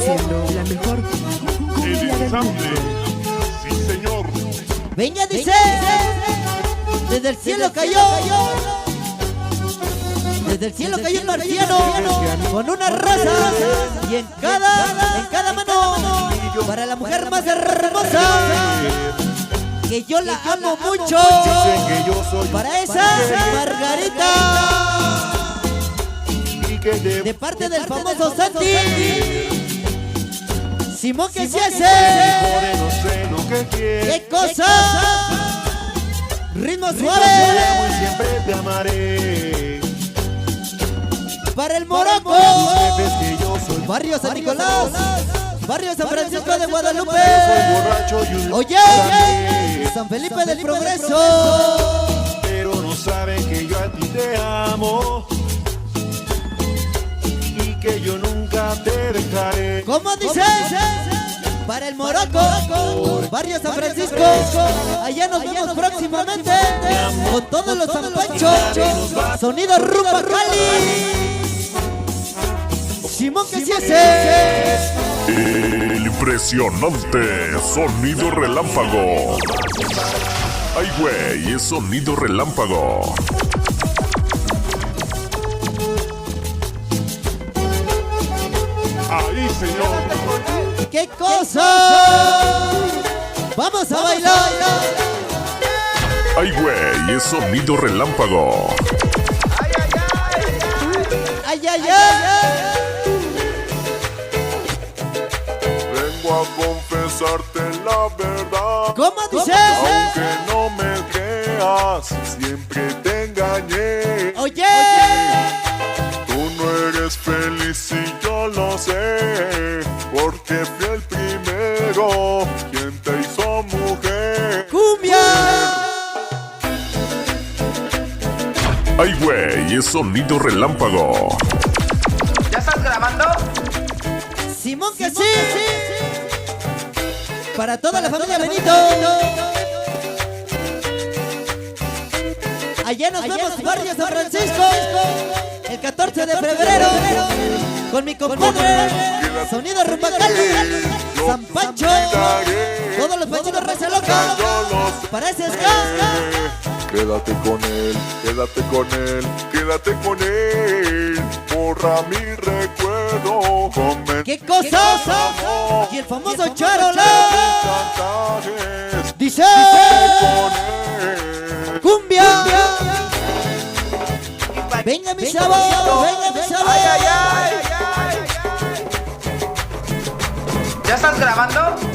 haciendo la mejor cumbia del mundo. Sí, señor. Venga, dice, desde el cielo cayó. Desde el cielo cayó un marciano con una rosa y en cada mano para la mujer más hermosa que yo la amo mucho. Para esa Margarita de parte del famoso Santi Simón que se hace. ¿Qué cosa? Ritmo suave. Siempre te amaré. Para el Morocco, barrio San Nicolás, barrio San Francisco de Guadalupe. Oye, San Felipe del Progreso. Pero no saben que yo a ti te amo y que yo nunca te dejaré. ¿Cómo dice? Para el Morocco, barrio San Francisco. Allá nos vemos próximamente con todos los San Pancho. Sonido Rumba Cali. Simón que se hace. El impresionante sonido relámpago. Ay, güey, es sonido relámpago. Ahí, señor. ¿Qué cosa? Vamos a bailar. Ay, güey, es sonido relámpago. Ay, ay, ay. Vengo a confesarte la verdad. ¿Cómo dice? Aunque no me creas, siempre te engañé. Oye, Tú no eres feliz y yo lo sé, porque fui el primero quien te hizo mujer. cumbia. Ay, güey, es sonido relámpago. ¿Ya estás grabando? Simón que sí. Para toda la familia Benito. Allá nos vemos, barrio San Francisco, el 14 de febrero, con mi compadre, Sonido Rumba Cali, San Pancho, todos los panchitos raza loca, para ese ska. Quédate con él, quédate con él, quédate con él. Borra mi recuerdo. ¿Qué cosa? Y el famoso Charola dice cumbia. Venga mi sabor, venga mi sabor. ¿Ya estás grabando?